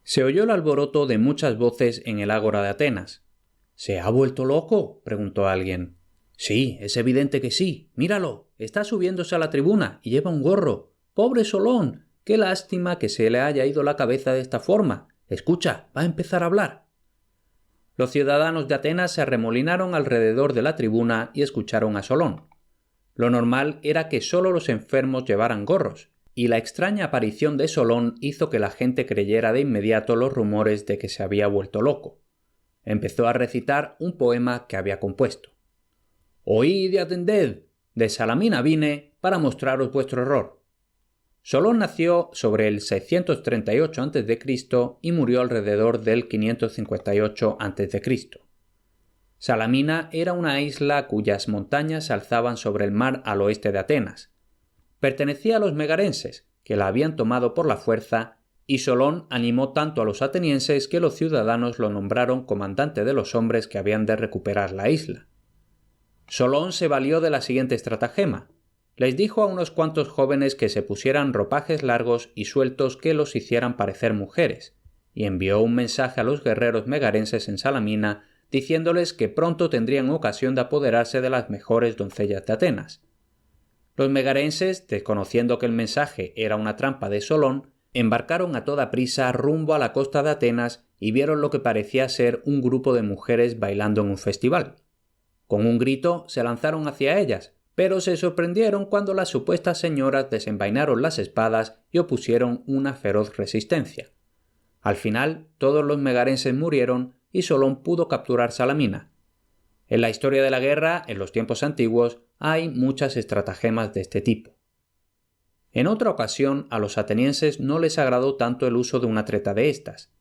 Se oyó el alboroto de muchas voces en el ágora de Atenas. —¿Se ha vuelto loco? —preguntó alguien. —Sí, es evidente que sí. Míralo, está subiéndose a la tribuna y lleva un gorro. ¡Pobre Solón! ¡Qué lástima que se le haya ido la cabeza de esta forma! Escucha, va a empezar a hablar. Los ciudadanos de Atenas se arremolinaron alrededor de la tribuna y escucharon a Solón. Lo normal era que solo los enfermos llevaran gorros, y la extraña aparición de Solón hizo que la gente creyera de inmediato los rumores de que se había vuelto loco. Empezó a recitar un poema que había compuesto. «Oíd y atended, de Salamina vine para mostraros vuestro error». Solón nació sobre el 638 a.C. y murió alrededor del 558 a.C. Salamina era una isla cuyas montañas se alzaban sobre el mar al oeste de Atenas. Pertenecía a los megarenses, que la habían tomado por la fuerza, y Solón animó tanto a los atenienses que los ciudadanos lo nombraron comandante de los hombres que habían de recuperar la isla. Solón se valió de la siguiente estratagema. Les dijo a unos cuantos jóvenes que se pusieran ropajes largos y sueltos que los hicieran parecer mujeres, y envió un mensaje a los guerreros megarenses en Salamina diciéndoles que pronto tendrían ocasión de apoderarse de las mejores doncellas de Atenas. Los megarenses, desconociendo que el mensaje era una trampa de Solón, embarcaron a toda prisa rumbo a la costa de Atenas y vieron lo que parecía ser un grupo de mujeres bailando en un festival. Con un grito se lanzaron hacia ellas, pero se sorprendieron cuando las supuestas señoras desenvainaron las espadas y opusieron una feroz resistencia. Al final, todos los megarenses murieron y Solón pudo capturar Salamina. En la historia de la guerra, en los tiempos antiguos, hay muchas estratagemas de este tipo. En otra ocasión, a los atenienses no les agradó tanto el uso de una treta de estas.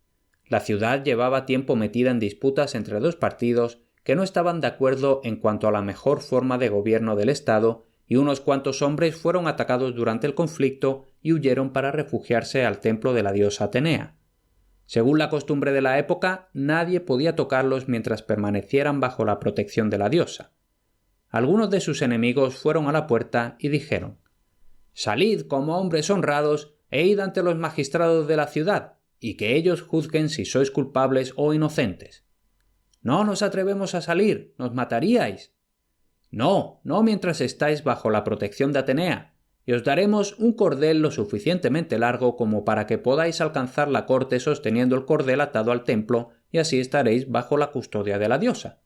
La ciudad llevaba tiempo metida en disputas entre dos partidos que no estaban de acuerdo en cuanto a la mejor forma de gobierno del Estado, y unos cuantos hombres fueron atacados durante el conflicto y huyeron para refugiarse al templo de la diosa Atenea. Según la costumbre de la época, nadie podía tocarlos mientras permanecieran bajo la protección de la diosa. Algunos de sus enemigos fueron a la puerta y dijeron: «Salid como hombres honrados e id ante los magistrados de la ciudad, y que ellos juzguen si sois culpables o inocentes». «No nos atrevemos a salir, nos mataríais». «No, no mientras estáis bajo la protección de Atenea, y os daremos un cordel lo suficientemente largo como para que podáis alcanzar la corte sosteniendo el cordel atado al templo, y así estaréis bajo la custodia de la diosa».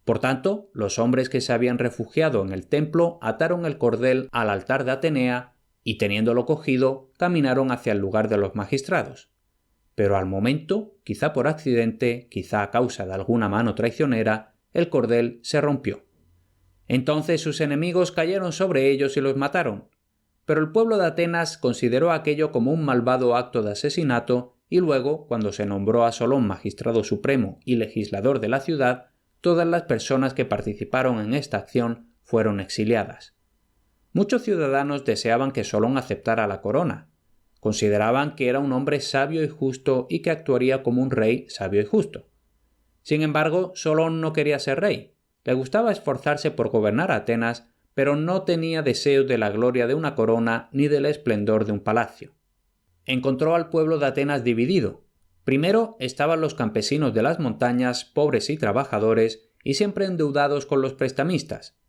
Por tanto, los hombres que se habían refugiado en el templo ataron el cordel al altar de Atenea y, teniéndolo cogido, caminaron hacia el lugar de los magistrados. Pero al momento, quizá por accidente, quizá a causa de alguna mano traicionera, el cordel se rompió. Entonces sus enemigos cayeron sobre ellos y los mataron. Pero el pueblo de Atenas consideró aquello como un malvado acto de asesinato y luego, cuando se nombró a Solón magistrado supremo y legislador de la ciudad, todas las personas que participaron en esta acción fueron exiliadas. Muchos ciudadanos deseaban que Solón aceptara la corona. Consideraban que era un hombre sabio y justo y que actuaría como un rey sabio y justo. Sin embargo, Solón no quería ser rey. Le gustaba esforzarse por gobernar a Atenas, pero no tenía deseos de la gloria de una corona ni del esplendor de un palacio. Encontró al pueblo de Atenas dividido. Primero estaban los campesinos de las montañas, pobres y trabajadores, y siempre endeudados con los prestamistas.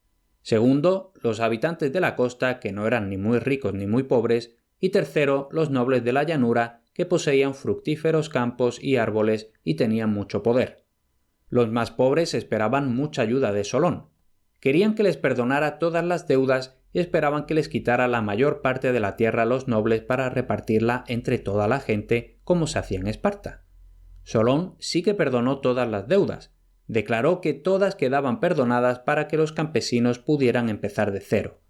Segundo, los habitantes de la costa, que no eran ni muy ricos ni muy pobres, y tercero, los nobles de la llanura, que poseían fructíferos campos y árboles y tenían mucho poder. Los más pobres esperaban mucha ayuda de Solón. Querían que les perdonara todas las deudas y esperaban que les quitara la mayor parte de la tierra a los nobles para repartirla entre toda la gente, como se hacía en Esparta. Solón sí que perdonó todas las deudas. Declaró que todas quedaban perdonadas para que los campesinos pudieran empezar de cero.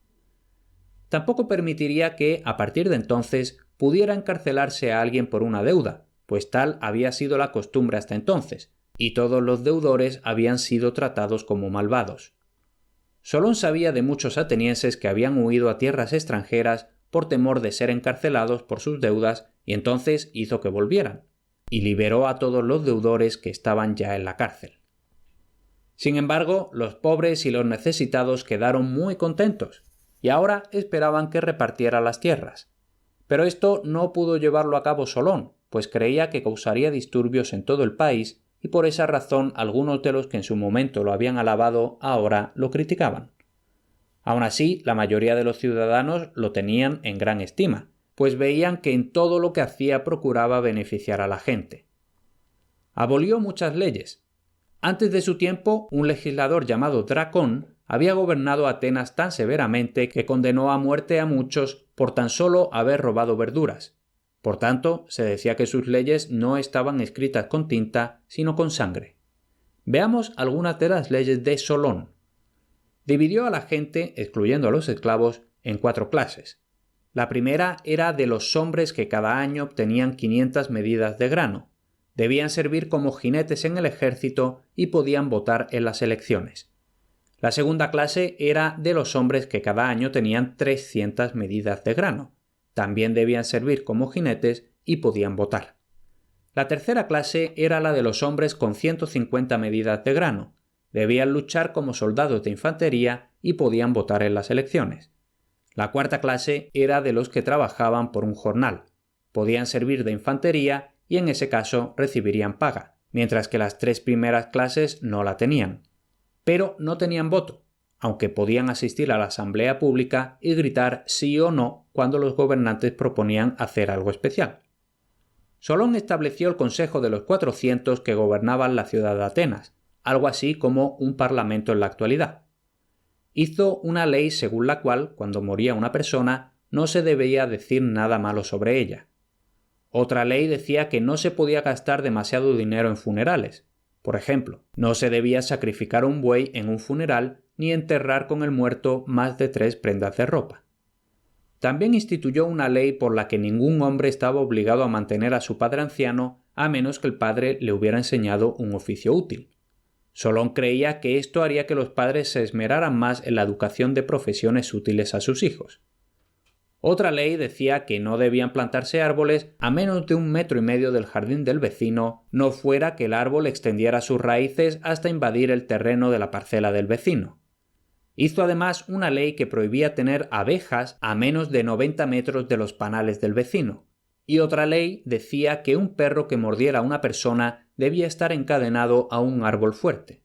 Tampoco permitiría que, a partir de entonces, pudiera encarcelarse a alguien por una deuda, pues tal había sido la costumbre hasta entonces, y todos los deudores habían sido tratados como malvados. Solón sabía de muchos atenienses que habían huido a tierras extranjeras por temor de ser encarcelados por sus deudas y entonces hizo que volvieran, y liberó a todos los deudores que estaban ya en la cárcel. Sin embargo, los pobres y los necesitados quedaron muy contentos y ahora esperaban que repartiera las tierras. Pero esto no pudo llevarlo a cabo Solón, pues creía que causaría disturbios en todo el país y por esa razón algunos de los que en su momento lo habían alabado ahora lo criticaban. Aun así, la mayoría de los ciudadanos lo tenían en gran estima, pues veían que en todo lo que hacía procuraba beneficiar a la gente. Abolió muchas leyes. Antes de su tiempo, un legislador llamado Dracón había gobernado Atenas tan severamente que condenó a muerte a muchos por tan solo haber robado verduras. Por tanto, se decía que sus leyes no estaban escritas con tinta, sino con sangre. Veamos algunas de las leyes de Solón. Dividió a la gente, excluyendo a los esclavos, en 4 clases. La primera era de los hombres que cada año obtenían 500 medidas de grano. Debían servir como jinetes en el ejército y podían votar en las elecciones. La segunda clase era de los hombres que cada año tenían 300 medidas de grano. También debían servir como jinetes y podían votar. La tercera clase era la de los hombres con 150 medidas de grano. Debían luchar como soldados de infantería y podían votar en las elecciones. La cuarta clase era de los que trabajaban por un jornal. Podían servir de infantería y en ese caso recibirían paga, mientras que las 3 primeras clases no la tenían. Pero no tenían voto, aunque podían asistir a la asamblea pública y gritar sí o no cuando los gobernantes proponían hacer algo especial. Solón estableció el Consejo de los 400 que gobernaban la ciudad de Atenas, algo así como un parlamento en la actualidad. Hizo una ley según la cual, cuando moría una persona, no se debía decir nada malo sobre ella. Otra ley decía que no se podía gastar demasiado dinero en funerales. Por ejemplo, no se debía sacrificar un buey en un funeral ni enterrar con el muerto más de 3 prendas de ropa. También instituyó una ley por la que ningún hombre estaba obligado a mantener a su padre anciano a menos que el padre le hubiera enseñado un oficio útil. Solón creía que esto haría que los padres se esmeraran más en la educación de profesiones útiles a sus hijos. Otra ley decía que no debían plantarse árboles a menos de 1,5 metros del jardín del vecino, no fuera que el árbol extendiera sus raíces hasta invadir el terreno de la parcela del vecino. Hizo además una ley que prohibía tener abejas a menos de 90 metros de los panales del vecino, y otra ley decía que un perro que mordiera a una persona debía estar encadenado a un árbol fuerte.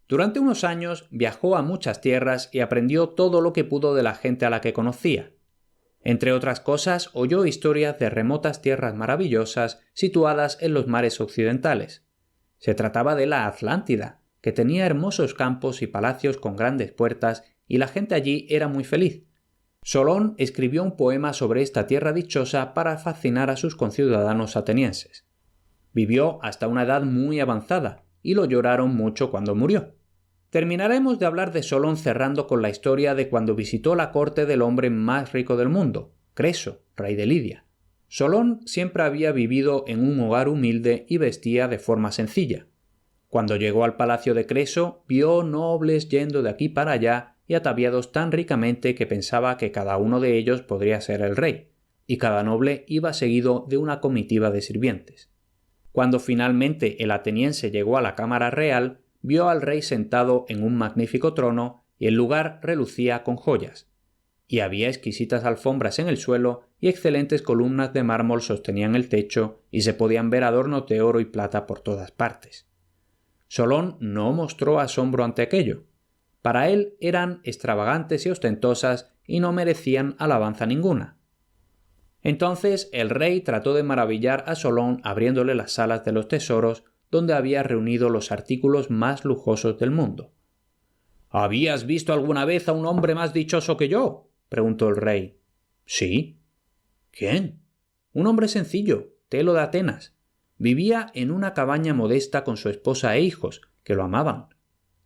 Durante unos años viajó a muchas tierras y aprendió todo lo que pudo de la gente a la que conocía. Entre otras cosas, oyó historias de remotas tierras maravillosas situadas en los mares occidentales. Se trataba de la Atlántida, que tenía hermosos campos y palacios con grandes puertas, y la gente allí era muy feliz. Solón escribió un poema sobre esta tierra dichosa para fascinar a sus conciudadanos atenienses. Vivió hasta una edad muy avanzada, y lo lloraron mucho cuando murió. Terminaremos de hablar de Solón cerrando con la historia de cuando visitó la corte del hombre más rico del mundo, Creso, rey de Lidia. Solón siempre había vivido en un hogar humilde y vestía de forma sencilla. Cuando llegó al palacio de Creso, vio nobles yendo de aquí para allá y ataviados tan ricamente que pensaba que cada uno de ellos podría ser el rey, y cada noble iba seguido de una comitiva de sirvientes. Cuando finalmente el ateniense llegó a la cámara real, vio al rey sentado en un magnífico trono y el lugar relucía con joyas. Y había exquisitas alfombras en el suelo y excelentes columnas de mármol sostenían el techo y se podían ver adornos de oro y plata por todas partes. Solón no mostró asombro ante aquello. Para él eran extravagantes y ostentosas y no merecían alabanza ninguna. Entonces el rey trató de maravillar a Solón abriéndole las salas de los tesoros donde había reunido los artículos más lujosos del mundo. ¿Habías visto alguna vez a un hombre más dichoso que yo?, preguntó el rey. Sí. ¿Quién? Un hombre sencillo, Telo de Atenas. Vivía en una cabaña modesta con su esposa e hijos, que lo amaban.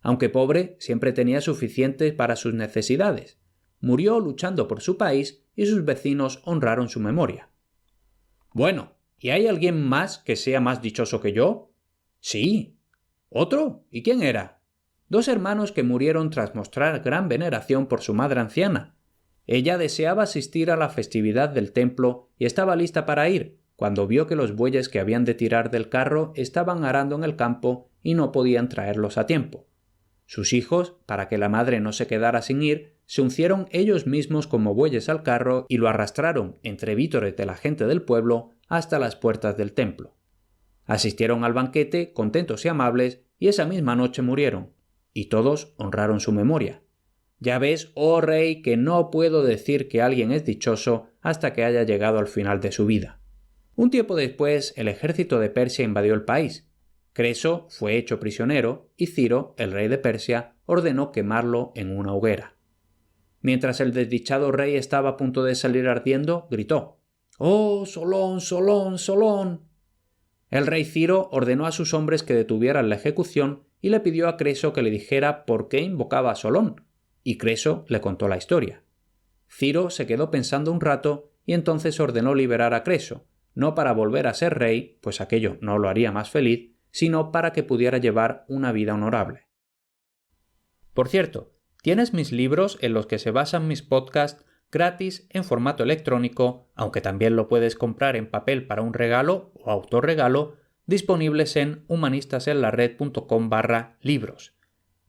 Aunque pobre, siempre tenía suficiente para sus necesidades. Murió luchando por su país y sus vecinos honraron su memoria. Bueno, ¿y hay alguien más que sea más dichoso que yo? Sí. ¿Otro? ¿Y quién era? 2 hermanos que murieron tras mostrar gran veneración por su madre anciana. Ella deseaba asistir a la festividad del templo y estaba lista para ir, cuando vio que los bueyes que habían de tirar del carro estaban arando en el campo y no podían traerlos a tiempo. Sus hijos, para que la madre no se quedara sin ir, se uncieron ellos mismos como bueyes al carro y lo arrastraron, entre vítores de la gente del pueblo, hasta las puertas del templo. Asistieron al banquete contentos y amables y esa misma noche murieron, y todos honraron su memoria. Ya ves, oh rey, que no puedo decir que alguien es dichoso hasta que haya llegado al final de su vida. Un tiempo después, el ejército de Persia invadió el país. Creso fue hecho prisionero y Ciro, el rey de Persia, ordenó quemarlo en una hoguera. Mientras el desdichado rey estaba a punto de salir ardiendo, gritó: «¡Oh, Solón, Solón, Solón!». El rey Ciro ordenó a sus hombres que detuvieran la ejecución y le pidió a Creso que le dijera por qué invocaba a Solón, y Creso le contó la historia. Ciro se quedó pensando un rato y entonces ordenó liberar a Creso, no para volver a ser rey, pues aquello no lo haría más feliz, sino para que pudiera llevar una vida honorable. Por cierto, tienes mis libros en los que se basan mis podcasts gratis en formato electrónico, aunque también lo puedes comprar en papel para un regalo o autorregalo, disponibles en humanistasenlared.com/libros.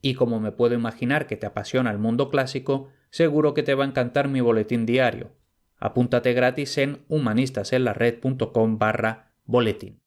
Y como me puedo imaginar que te apasiona el mundo clásico, seguro que te va a encantar mi boletín diario. Apúntate gratis en humanistasenlared.com/boletín.